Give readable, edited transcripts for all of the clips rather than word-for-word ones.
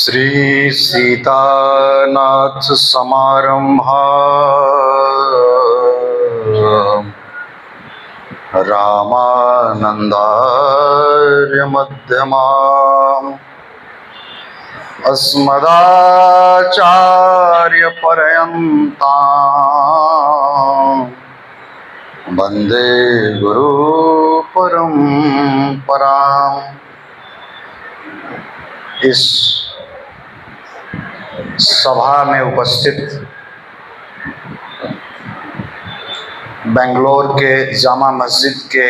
श्री सीतानाथ समारंभा रामानंदार्य मध्यमा अस्मदाचार्य पर्यंता वंदे गुरु परंपराम्। इस सभा में उपस्थित बेंगलोर के जामा मस्जिद के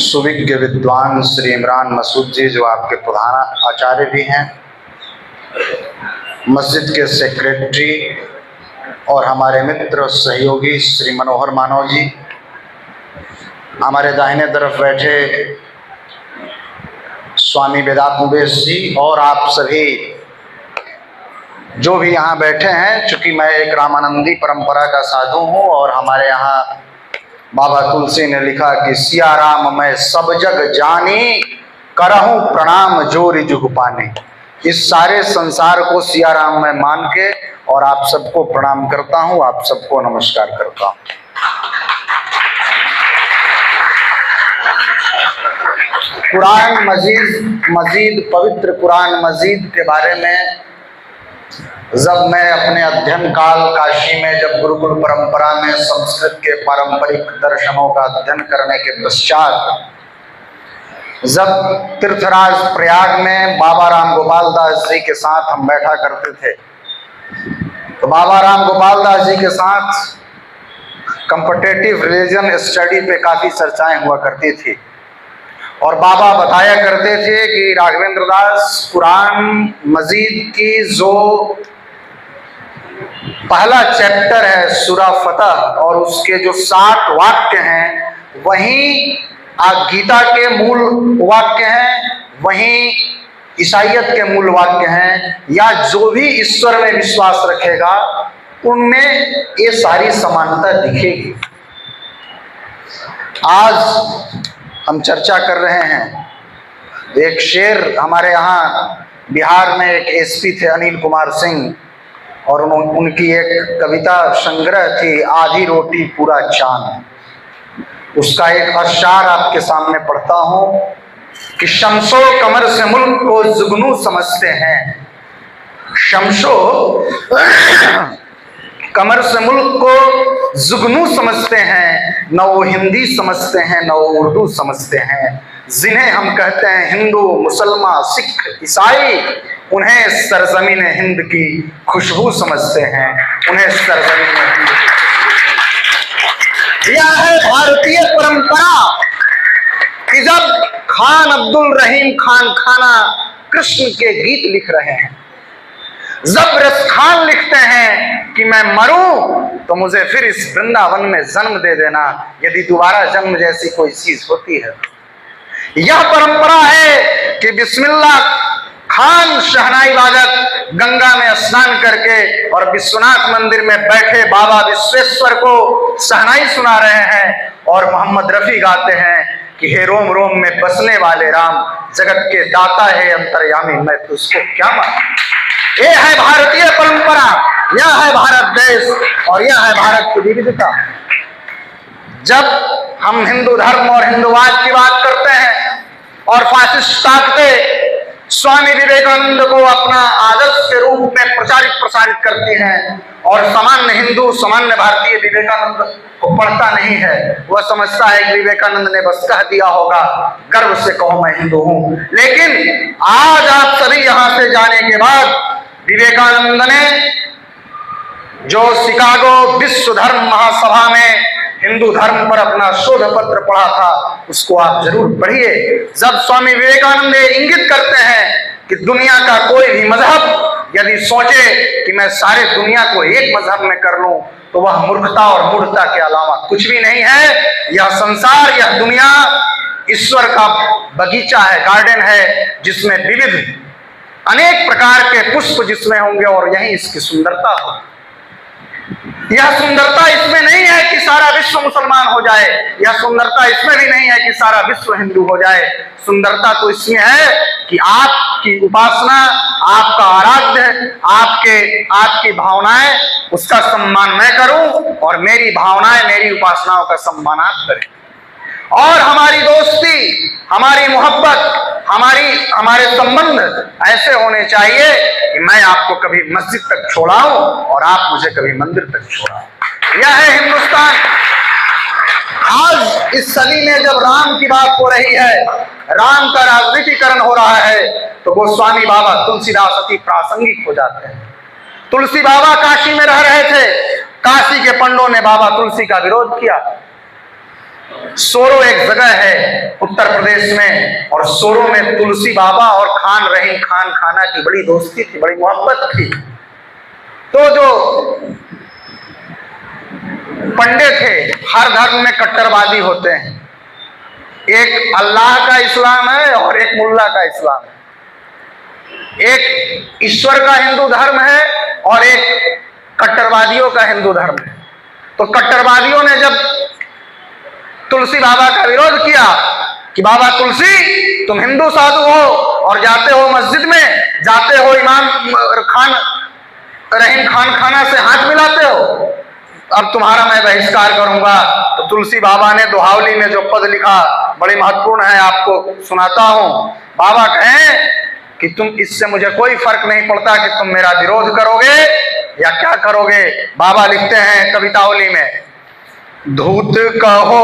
सुविज्ञ विद्वान श्री इमरान मसूद जी, जो आपके प्रधान आचार्य भी हैं, मस्जिद के सेक्रेटरी और हमारे मित्र और सहयोगी श्री मनोहर मानव जी, हमारे दाहिने तरफ बैठे स्वामी वेदांत जी, और आप सभी जो भी यहाँ बैठे हैं। चूंकि मैं एक रामानंदी परंपरा का साधु हूँ और हमारे यहाँ बाबा तुलसी ने लिखा कि सिया राम मैं सब जग जानी, करहूँ प्रणाम जोरि जुग पाने। इस सारे संसार को सिया राम मैं मान के और आप सबको प्रणाम करता हूँ, आप सबको नमस्कार करता हूँ। कुरान मजीद पवित्र कुरान मजीद के बारे में जब मैं अपने अध्ययन काल काशी में, जब गुरुकुल परंपरा में संस्कृत के पारंपरिक दर्शनों का अध्ययन करने के पश्चात जब तीर्थराज प्रयाग में बाबा राम गोपाल दास जी के साथ हम बैठा करते थे, तो बाबा राम गोपाल दास जी के साथ कंपटीटिव रिलीजन स्टडी पे काफ़ी चर्चाएं हुआ करती थी और बाबा बताया करते थे कि राघवेंद्र दास कुरान मजीद की जो पहला चैप्टर है सूरा फतह और उसके जो 60 वाक्य हैं वहीं गीता के मूल वाक्य हैं, वहीं ईसाइयत के मूल वाक्य हैं, या जो भी ईश्वर में विश्वास रखेगा उनमें ये सारी समानता दिखेगी। आज हम चर्चा कर रहे हैं, एक शेर हमारे यहाँ बिहार में एक एसपी थे अनिल कुमार सिंह, और उनकी एक कविता संग्रह थी आधी रोटी पूरा चांद। उसका एक अशार आपके सामने पढ़ता हूँ कि शमशो कमर से मुल्क को जुगनू समझते हैं, शमशो कमर से मुल्क को जुगनू समझते हैं, न वो हिंदी समझते हैं न वो उर्दू समझते हैं। जिन्हें हम कहते हैं हिंदू मुसलमान सिख ईसाई, उन्हें सरजमीन हिंद की खुशबू समझते हैं, उन्हें सरजमीन हिंद। यह है भारतीय परंपरा कि जब खान अब्दुल रहीम खान खाना कृष्ण के गीत लिख रहे हैं, जबरदस्त खान लिखते हैं कि मैं मरूं तो मुझे फिर इस वृंदावन में जन्म दे देना, यदि दोबारा जन्म जैसी कोई चीज होती है। यह परंपरा है कि बिस्मिल्लाह खान शहनाई वादक गंगा में स्नान करके और विश्वनाथ मंदिर में बैठे बाबा विश्वेश्वर को शहनाई सुना रहे हैं, और मोहम्मद रफी गाते हैं कि हे रोम रोम में बसने वाले राम, जगत के दाता है अंतर्यामी, मैं तुझको क्या मानूं। यह है भारतीय परंपरा, यह है भारत देश और यह है भारत की विविधता। जब हम हिंदू धर्म और हिंदुवाद की बात करते हैं और फासिस्ट ताकतें स्वामी विवेकानंद को अपना आदर्श के रूप में प्रसारित करती हैं, और सामान्य हिंदू सामान्य भारतीय विवेकानंद को पढ़ता नहीं है, वह समझता है कि विवेकानंद ने बस कह दिया होगा, गर्व से कहो मैं हिंदू हूं। लेकिन आज आप सभी यहां से जाने के बाद विवेकानंद ने जो शिकागो विश्व धर्म महासभा में हिंदू धर्म पर अपना शोध पत्र पढ़ा था, उसको आप जरूर पढ़िए। जब स्वामी विवेकानंद इंगित करते हैं कि दुनिया का कोई भी मजहब यदि सोचे कि मैं सारे दुनिया को एक मजहब में कर लूं, तो वह मूर्खता और मूढ़ता के अलावा कुछ भी नहीं है। यह संसार, यह दुनिया ईश्वर का बगीचा है, गार्डन है, जिसमें विविध अनेक प्रकार के पुष्प जिसमें होंगे और यही इसकी सुंदरता हो। यह सुंदरता इसमें नहीं है कि सारा विश्व मुसलमान हो जाए, यह सुंदरता इसमें भी नहीं है कि सारा विश्व हिंदू हो जाए। सुंदरता तो इसमें है कि आपकी उपासना, आपका आराध्य, आपकी भावनाएं, उसका सम्मान मैं करूं और मेरी भावनाएं, मेरी उपासनाओं का सम्मान आप करें। और हमारी दोस्ती, हमारी मोहब्बत, हमारे संबंध ऐसे होने चाहिए कि मैं आपको कभी मस्जिद तक छोड़ाऊं और आप मुझे कभी मंदिर तक छोड़ाऊं। यह है हिंदुस्तान। आज इस सदी में जब राम की बात हो रही है, राम का राजनीतिकरण हो रहा है, तो गोस्वामी बाबा तुलसीदास अति प्रासंगिक हो जाते हैं। तुलसी बाबा काशी में रह रहे थे, काशी के पंडों ने बाबा तुलसी का विरोध किया। सोरो एक जगह है उत्तर प्रदेश में, और सोरो में तुलसी बाबा और खान रहीम खान खाना की बड़ी दोस्ती थी, बड़ी मोहब्बत थी। तो जो पंडे थे, हर धर्म में कट्टरवादी होते हैं। एक अल्लाह का इस्लाम है और एक मुल्ला का इस्लाम है। एक ईश्वर का हिंदू धर्म है और एक कट्टरवादियों का हिंदू धर्म है। तो कट्टरवादियों ने जब तुलसी बाबा का विरोध किया कि बाबा तुलसी, तुम हिंदू साधु हो और जाते हो मस्जिद में, जाते हो इमाम खान रहीम खान खाना से हाथ मिलाते हो, अब तुम्हारा मैं बहिष्कार करूंगा। तो तुलसी बाबा ने दोहावली में जो पद लिखा बड़ी महत्वपूर्ण है, आपको सुनाता हूं। बाबा कहें कि तुम, इससे मुझे कोई फर्क नहीं पड़ता कि तुम मेरा विरोध करोगे या क्या करोगे। बाबा लिखते हैं कवितावली में, धूत कहो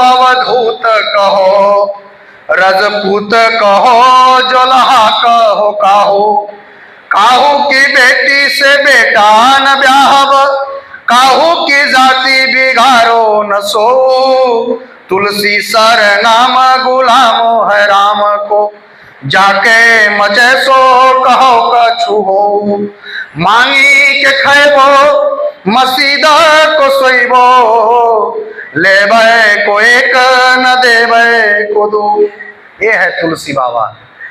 अवधूत कहो, रजपूत कहो जोलहा कहो, काहू की बेटी से बेटा न ब्याहब, काहू की जाति बिगाड़ो न सो, तुलसी सर नाम गुलामो है राम को, जाके मचे सो कहो कछु हो, मांगी के खैबो मसीदा को सोइबो, लेबे को एक न देबे को दो। ये है तुलसी बाबा।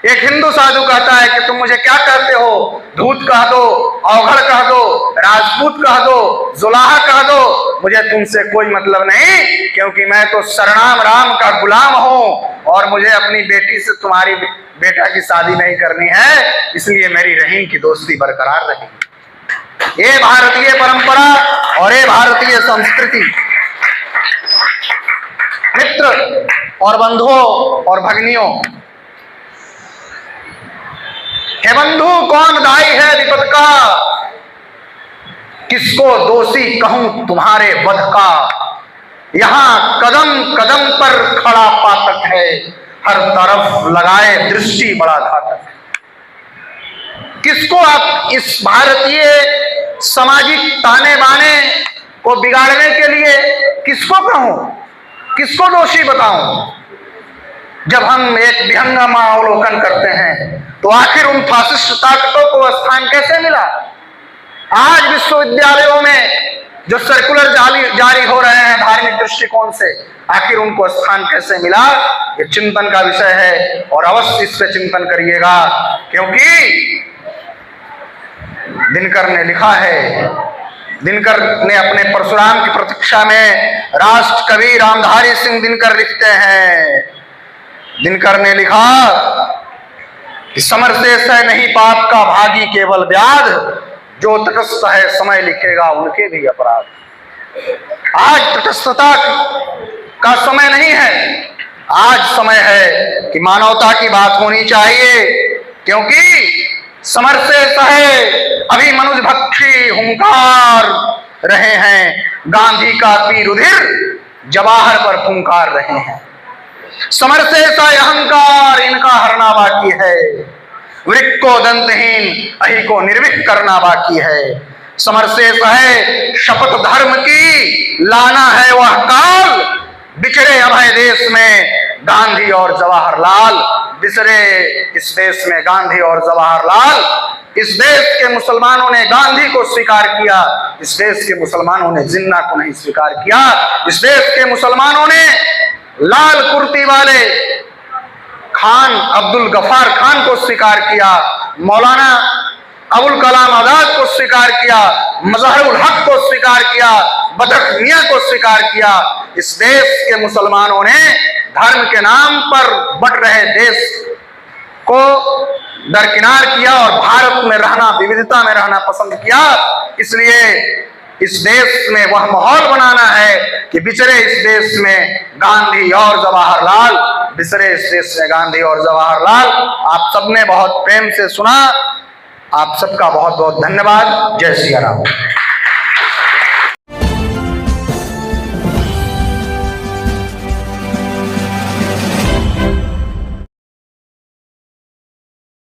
एक हिंदू साधु कहता है कि तुम मुझे क्या कहते हो, धूत कह दो, अवघड़ कह दो, राजपूत कह दो, जुलाहा कह दो, मुझे तुमसे कोई मतलब नहीं, क्योंकि मैं तो सरनाम राम का गुलाम हूं और मुझे अपनी बेटी से तुम्हारी बेटा की शादी नहीं करनी है, इसलिए मेरी रहीम की दोस्ती बरकरार रहेगी। ये भारतीय परंपरा और ये भारतीय संस्कृति। मित्र और बंधुओं और भगिनियों, हे बंधु कौन दाई है विपद का, किसको दोषी कहूं तुम्हारे वध का, यहां कदम कदम पर खड़ा पातक है, हर तरफ लगाए दृष्टि बड़ा घातक है। किसको आप इस भारतीय सामाजिक ताने बाने को बिगाड़ने के लिए किसको कहूं, किसको दोषी बताऊं। जब हम एक विहंगम अवलोकन करते हैं तो आखिर उन फासिस्ट ताकतों को स्थान कैसे मिला। आज विश्वविद्यालयों में जो सर्कुलर जारी हो रहे हैं धार्मिक दृष्टिकोण से, आखिर उनको स्थान कैसे मिला, ये चिंतन का विषय है और अवश्य इस पे चिंतन करिएगा। क्योंकि दिनकर ने लिखा है, दिनकर ने अपने परशुराम की प्रतीक्षा में, राष्ट्र कवि रामधारी सिंह दिनकर लिखते हैं, दिनकर ने लिखा कि समर शेष है नहीं पाप का भागी केवल व्याध, जो तटस्थ है समय लिखेगा उनके भी अपराध। आज तटस्थता का समय नहीं है, आज समय है कि मानवता की बात होनी चाहिए। क्योंकि समर शेष है अभी मनुज भक्षी हुंकार रहे हैं, गांधी का पी रुधिर जवाहर पर फुंकार रहे हैं। समर शेष अहंकार इनका हरना बाकी है, वृक्ष को दंतहीन अहि को निर्भीक करना बाकी है। समर शेष है शपथ धर्म की लाना है वह काल, बिछड़े अभय देश में गांधी और जवाहरलाल, बिसरे इस देश में गांधी और जवाहरलाल। इस देश के मुसलमानों ने गांधी को स्वीकार किया, इस देश के मुसलमानों ने जिन्ना को नहीं स्वीकार किया। इस देश के मुसलमानों ने लाल कुर्ती वाले खान अब्दुल गफार खान को स्वीकार किया, मौलाना अबुल कलाम आजाद को स्वीकार किया, मजहरुल हक को स्वीकार किया, बदर मियां को स्वीकार किया। इस देश के मुसलमानों ने धर्म के नाम पर बट रहे देश को दरकिनार किया और भारत में रहना, विविधता में रहना पसंद किया। इसलिए इस देश में वह माहौल बनाना है कि बिछड़े इस देश में गांधी और जवाहरलाल, बिछड़े इस देश में गांधी और जवाहरलाल। आप सबने बहुत प्रेम से सुना। आप सबका बहुत बहुत धन्यवाद। जय सिया राम।